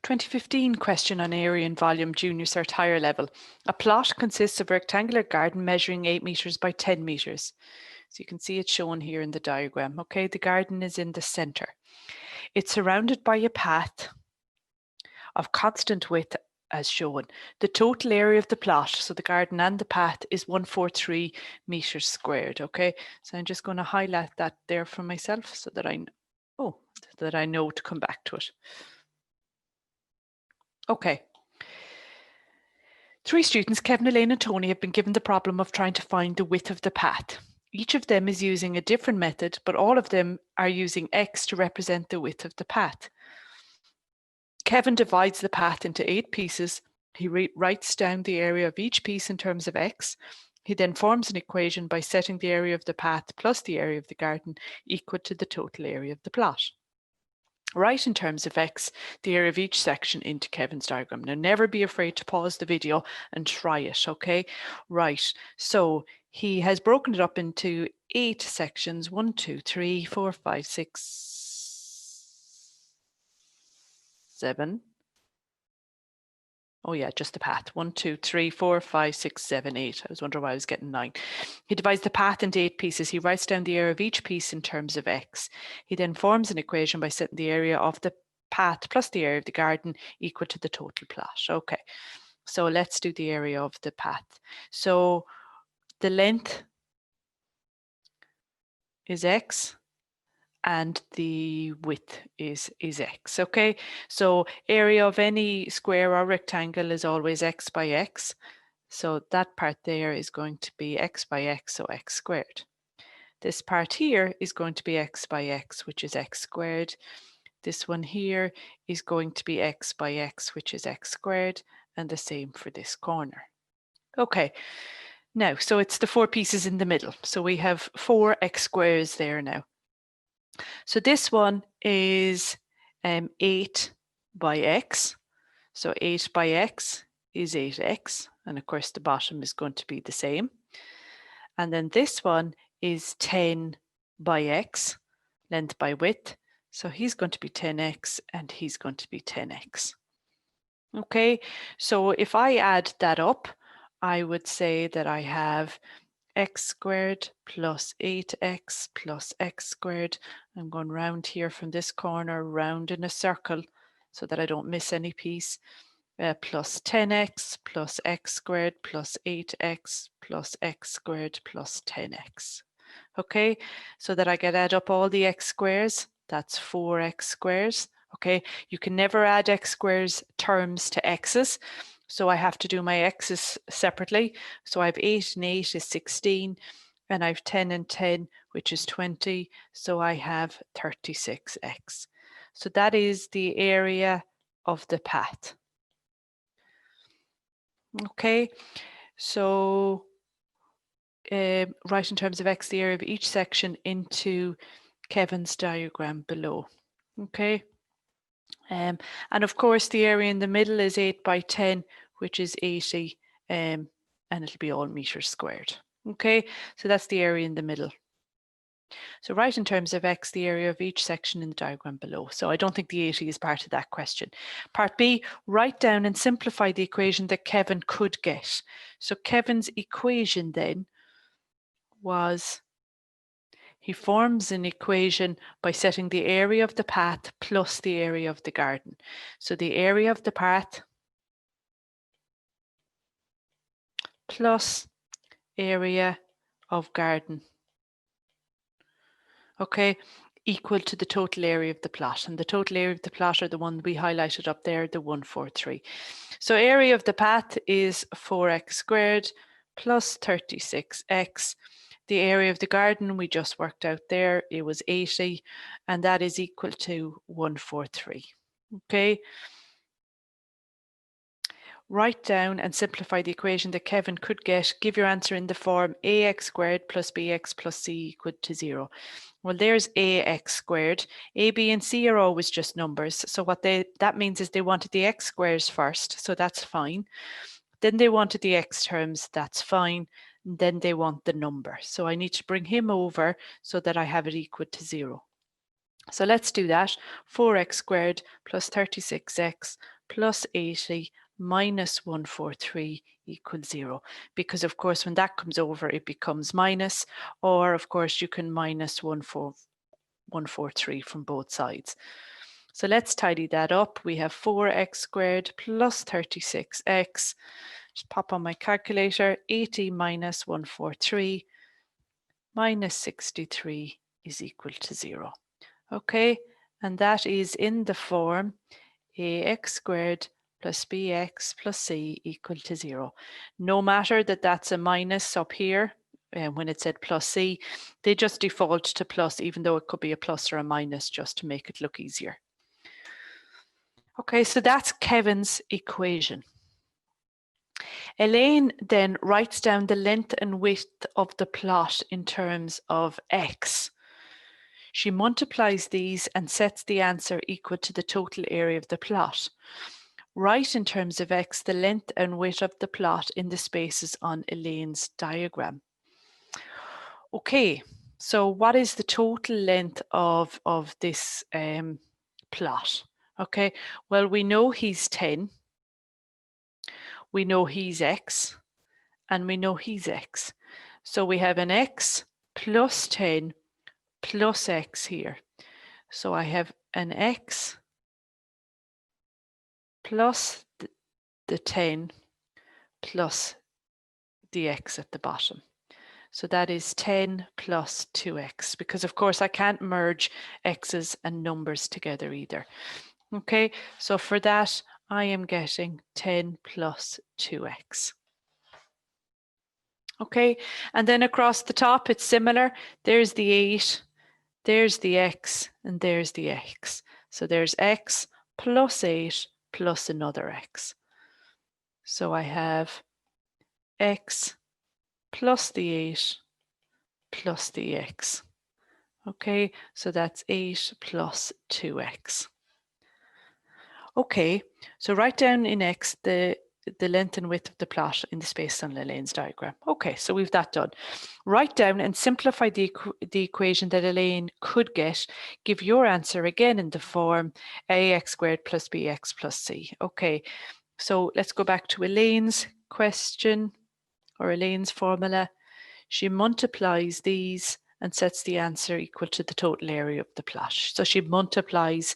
2015 question on area and volume junior cert higher level. A plot consists of a rectangular garden measuring 8 meters by 10 meters. So you can see it shown here in the diagram. Okay, the garden is in the center. It's surrounded by a path of constant width as shown. The total area of the plot, so the garden and the path, is 143 meters squared. Okay, so I'm just going to highlight that there for myself so that I know to come back to it. Okay. 3 students, Kevin, Elaine and Tony, have been given the problem of trying to find the width of the path. Each of them is using a different method, but all of them are using X to represent the width of the path. Kevin divides the path into 8 pieces. He writes down the area of each piece in terms of X. He then forms an equation by setting the area of the path plus the area of the garden equal to the total area of the plot. Write in terms of X the area of each section into Kevin's diagram. Now, never be afraid to pause the video and try it, okay? Right, so he has broken it up into 8 sections, 1, 2, 3, 4, 5, 6, 7. Oh yeah, just the path. 1, 2, 3, 4, 5, 6, 7, 8. I was wondering why I was getting 9. He divides the path into 8 pieces. He writes down the area of each piece in terms of X. He then forms an equation by setting the area of the path plus the area of the garden equal to the total plot. Okay, so let's do the area of the path. So the length is X and the width is X, okay? So area of any square or rectangle is always X by X. So that part there is going to be X by X, so X squared. This part here is going to be X by X, which is X squared. This one here is going to be X by X, which is X squared, and the same for this corner. Okay, now, so it's the 4 pieces in the middle. So we have 4 X squares there now. So this one is 8 by X. So 8 by X is 8X. And of course, the bottom is going to be the same. And then this one is 10 by X, length by width. So he's going to be 10X and he's going to be 10X. Okay, so if I add that up, I would say that I have X squared plus 8X plus X squared. I'm going round here from this corner, round in a circle so that I don't miss any piece. Plus 10X plus X squared plus 8X plus X squared plus 10X. Okay, so that I can add up all the X squares. That's 4X squares. Okay, you can never add X squares terms to X's. So I have to do my X's separately. So I have 8 and 8 is 16, and I have 10 and 10, which is 20. So I have 36X. So that is the area of the path. Okay, so write in terms of X the area of each section into Kevin's diagram below. Okay. And of course, the area in the middle is 8 by 10, which is 80, and it'll be all meters squared. Okay, so that's the area in the middle. So write in terms of X the area of each section in the diagram below. So I don't think the 80 is part of that question. Part B, write down and simplify the equation that Kevin could get. So Kevin's equation then was, he forms an equation by setting the area of the path plus the area of the garden. So the area of the path plus area of garden, okay, equal to the total area of the plot. And the total area of the plot are the one we highlighted up there, the 143. So area of the path is 4X squared plus 36X. The area of the garden we just worked out there, it was 80, and that is equal to 143. Okay. Write down and simplify the equation that Kevin could get. Give your answer in the form ax squared plus bx plus c equal to 0. Well, there's ax squared. A, b, and c are always just numbers. So what that means is they wanted the x squares first, so that's fine. Then they wanted the x terms, that's fine. Then they want the number. So I need to bring him over so that I have it equal to 0. So let's do that. 4x squared plus 36x plus 80 minus 143 equals 0. Because of course, when that comes over, it becomes minus, or of course you can minus 143 from both sides. So let's tidy that up. We have 4x squared plus 36x. Just pop on my calculator. 80 minus 143 minus 63 is equal to 0. Okay, and that is in the form ax squared plus bx plus c equal to 0. No matter that that's a minus up here, when it said plus c, they just default to plus, even though it could be a plus or a minus, just to make it look easier. Okay, so that's Kevin's equation. Elaine then writes down the length and width of the plot in terms of x. She multiplies these and sets the answer equal to the total area of the plot. Write in terms of x the length and width of the plot in the spaces on Elaine's diagram. Okay, so what is the total length of this plot? Okay, well, we know he's 10. We know he's x, and we know he's x. So we have an x plus 10 plus x here. So I have an x plus the 10 plus the x at the bottom. So that is 10 plus 2x, because of course I can't merge x's and numbers together either. Okay, so for that I am getting 10 plus 2x. Okay, and then across the top it's similar. There's the 8, there's the x, and there's the x. So there's x plus 8 plus another x. So I have x plus the 8 plus the x. Okay, so that's 8 plus 2x. Okay, so write down in x the length and width of the plot in the space on Elaine's diagram. Okay, so we've that done. Write down and simplify the equation that Elaine could get. Give your answer again in the form ax squared plus bx plus c. Okay, so let's go back to Elaine's question or Elaine's formula. She multiplies these and sets the answer equal to the total area of the plot. So she multiplies,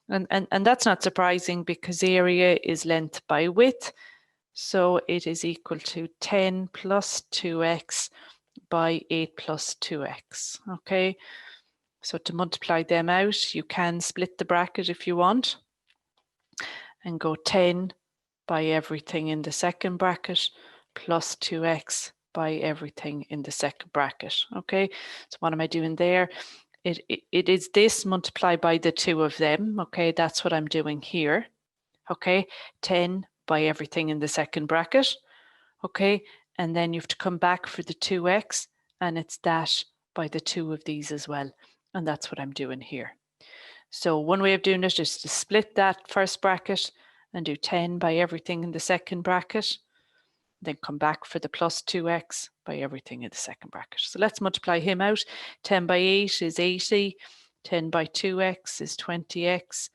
and that's not surprising because area is length by width. So it is equal to 10 plus 2x by 8 plus 2x. Okay, so to multiply them out, you can split the bracket if you want and go 10 by everything in the second bracket plus 2x by everything in the second bracket. Okay, so what am I doing there? It is this multiplied by the two of them. Okay, that's what I'm doing here. Okay, 10 by everything in the second bracket. Okay, and then you have to come back for the 2x, and it's that by the two of these as well. And that's what I'm doing here. So one way of doing it is to split that first bracket and do 10 by everything in the second bracket, then come back for the plus 2x by everything in the second bracket. So let's multiply him out. 10 by 8 is 80, 10 by 2x is 20x,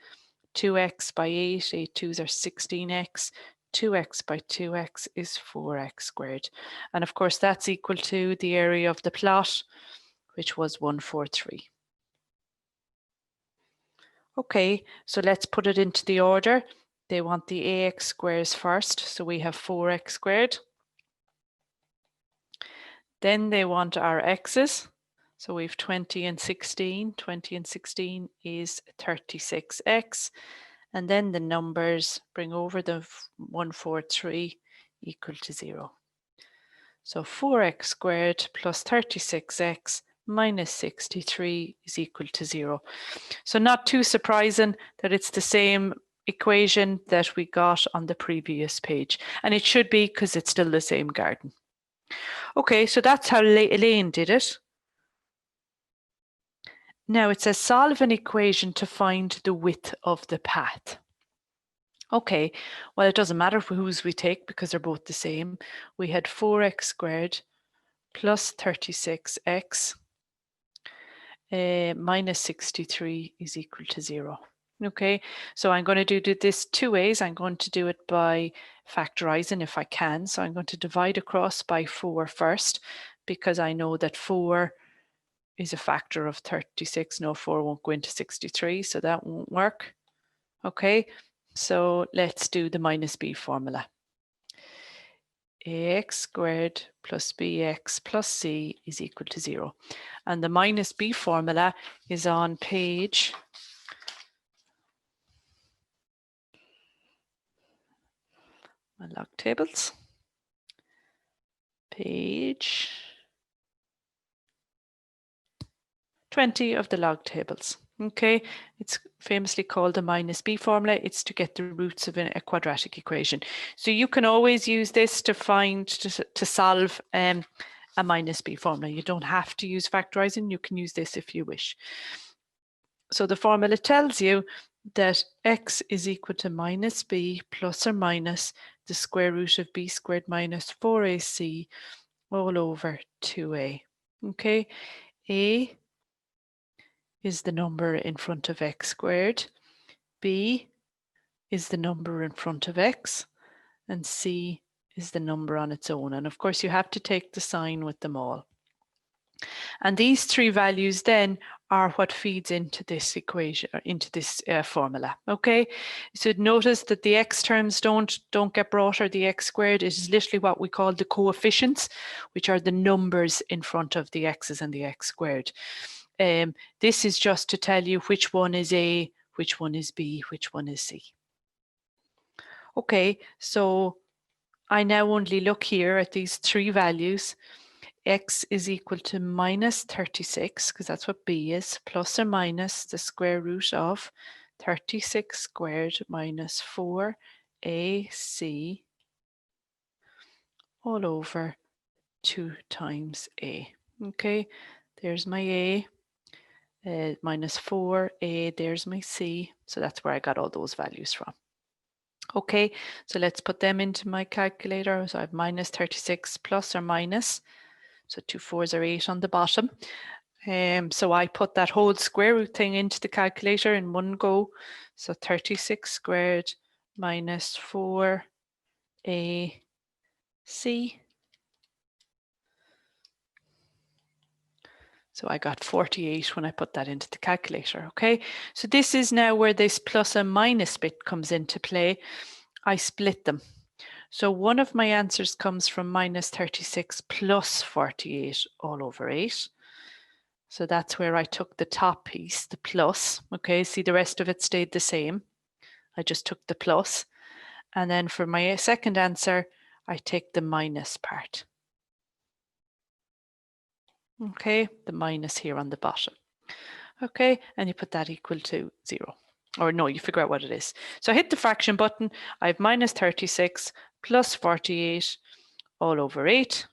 2x by 8, 8 2s are 16x, 2x by 2x is 4x squared. And of course that's equal to the area of the plot, which was 143. Okay, so let's put it into the order. They want the ax squares first, so we have 4x squared. Then they want our x's, so we have 20 and 16. 20 and 16 is 36x. And then the numbers bring over the 143 equal to 0. So 4x squared plus 36x minus 63 is equal to 0. So not too surprising that it's the same equation that we got on the previous page. And it should be because it's still the same garden. Okay, so that's how Elaine did it. Now it says solve an equation to find the width of the path. Okay, well, it doesn't matter whose we take because they're both the same. We had 4x squared plus 36x minus 63 is equal to 0. Okay, so I'm going to do this two ways. I'm going to do it by factorizing if I can. So I'm going to divide across by 4 first, because I know that 4 is a factor of 36. No, 4 won't go into 63, so that won't work. Okay, so let's do the minus b formula. Ax squared plus bx plus c is equal to 0. And the minus b formula is on page my log tables, page 20 of the log tables. Okay, it's famously called the minus b formula. It's to get the roots of a quadratic equation. So you can always use this to solve a minus b formula. You don't have to use factorizing. You can use this if you wish. So the formula tells you that x is equal to minus b plus or minus the square root of b squared minus 4ac all over 2a. Okay, a is the number in front of x squared, b is the number in front of x, and c is the number on its own. And of course, you have to take the sign with them all. And these three values then are what feeds into this equation, or into this formula. Okay, so notice that the x terms don't get brought, or the x squared. It is literally what we call the coefficients, which are the numbers in front of the x's and the x squared. This is just to tell you which one is A, which one is B, which one is C. Okay, so I now only look here at these three values. X is equal to minus 36, because that's what B is, plus or minus the square root of 36 squared minus 4AC all over 2 times A. Okay, there's my A. Minus 4a, there's my c. So that's where I got all those values from. Okay, so let's put them into my calculator. So I have minus 36 plus or minus. So 2 4s are 8 on the bottom. So I put that whole square root thing into the calculator in one go. So 36 squared minus 4ac. So I got 48 when I put that into the calculator, okay? So this is now where this plus and minus bit comes into play. I split them. So one of my answers comes from minus 36 plus 48 all over 8. So that's where I took the top piece, the plus, okay? See, the rest of it stayed the same. I just took the plus. And then for my second answer, I take the minus part. Okay, the minus here on the bottom. Okay, and you put that equal to 0. Or no, you figure out what it is. So I hit the fraction button. I have minus 36 plus 48 all over 8.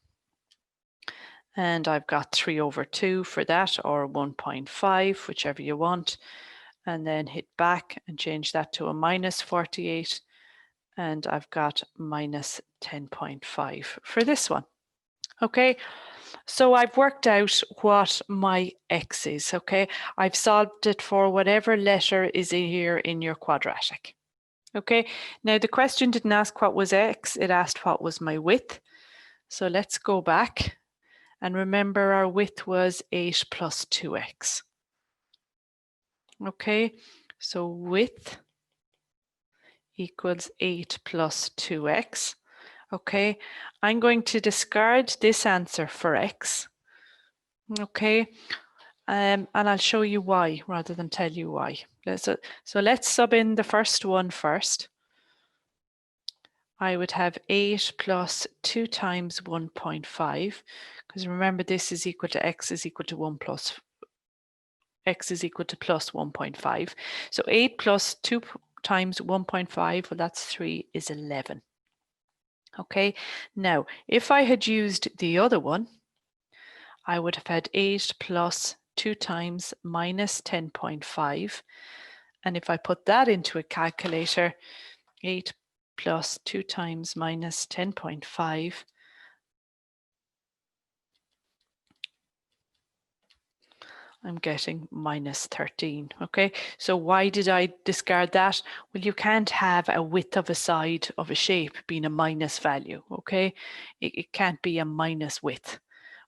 And I've got 3 over 2 for that, or 1.5, whichever you want. And then hit back and change that to a minus 48. And I've got minus 10.5 for this one. Okay, so I've worked out what my x is, okay? I've solved it for whatever letter is here in your quadratic. Okay, now the question didn't ask what was x, it asked what was my width. So let's go back and remember our width was 8 plus 2x. Okay, so width equals 8 plus 2x. Okay, I'm going to discard this answer for x. Okay, and I'll show you why rather than tell you why. So let's sub in the first one first. I would have 8 plus 2 times 1.5, because remember this is equal to x is equal to 1 plus x is equal to plus 1.5. So 8 plus 2 times 1.5, well that's 3, is 11. Okay, now if I had used the other one, I would have had 8 plus 2 times minus 10.5. And if I put that into a calculator, 8 plus 2 times minus 10.5, I'm getting minus 13. Okay, so why did I discard that? Well, you can't have a width of a side of a shape being a minus value. Okay, it can't be a minus width.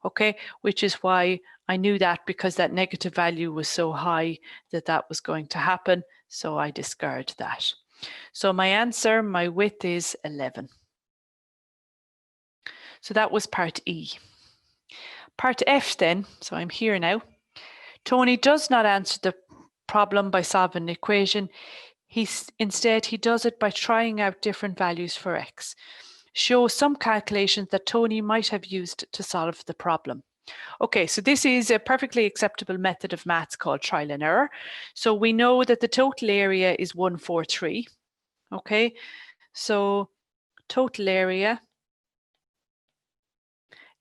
Okay, which is why I knew that, because that negative value was so high that that was going to happen. So I discard that. So my answer, my width is 11. So that was part E. Part F then, so I'm here now. Tony does not answer the problem by solving an equation. Instead, he does it by trying out different values for x. Show some calculations that Tony might have used to solve the problem. Okay, so this is a perfectly acceptable method of maths called trial and error. So we know that the total area is 143. Okay, so total area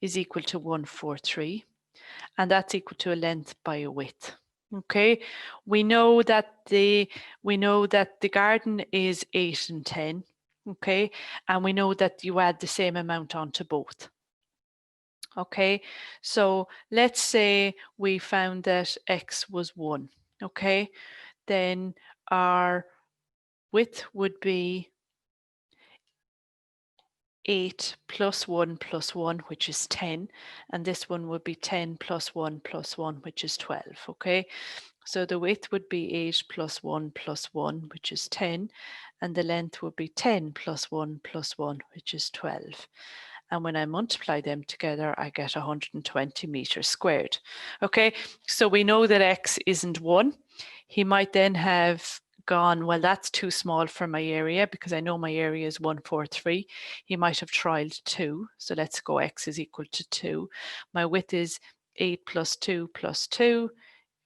is equal to 143, and that's equal to a length by a width. Okay, we know that the garden is 8 and 10. Okay, and we know that you add the same amount onto both. Okay, so let's say we found that x was 1. Okay, then our width would be 8 plus 1 plus 1, which is 10, and this one would be 10 plus 1 plus 1, which is 12. Okay, so the width would be 8 plus 1 plus 1, which is 10, and the length would be 10 plus 1 plus 1, which is 12. And when I multiply them together, I get 120 meters squared. Okay, so we know that x isn't 1. He might then have gone, well, that's too small for my area, because I know my area is 143. He might have trialed 2. So let's go x is equal to 2. My width is 8 plus 2 plus 2,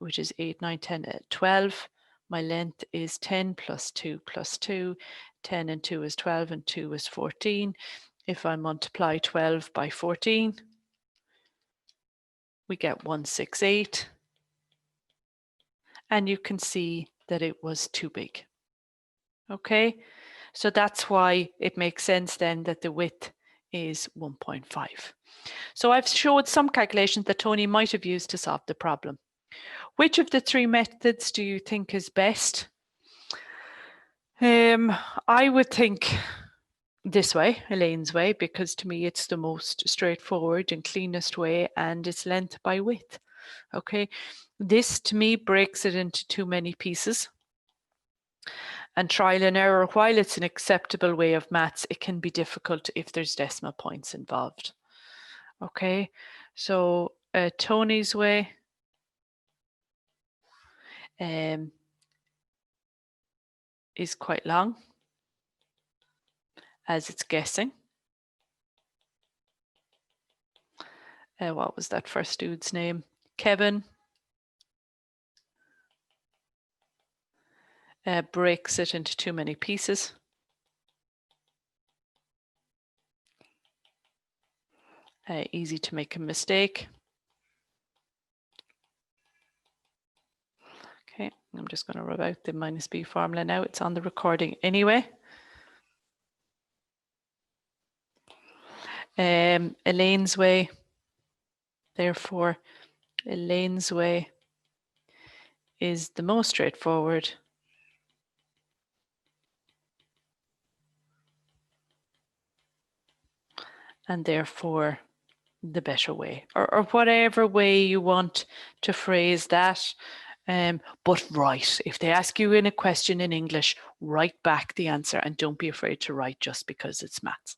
which is 8, 9, 10, 12. My length is 10 plus 2 plus 2. 10 and 2 is 12, and 2 is 14. If I multiply 12 by 14, we get 168. And you can see that it was too big. Okay, so that's why it makes sense then that the width is 1.5. So I've showed some calculations that Tony might have used to solve the problem. Which of the three methods do you think is best? I would think this way, Elaine's way, because to me it's the most straightforward and cleanest way, and it's length by width. Okay, this to me breaks it into too many pieces. And trial and error, while it's an acceptable way of maths, it can be difficult if there's decimal points involved. Okay, so Tony's way is quite long, as it's guessing. What was that first dude's name? Kevin. Breaks it into too many pieces. Easy to make a mistake. Okay, I'm just going to rub out the minus b formula now. It's on the recording anyway. Elaine's way, therefore, Elaine's way is the most straightforward. And therefore, the better way, or whatever way you want to phrase that. But write. If they ask you in a question in English, write back the answer, and don't be afraid to write just because it's maths.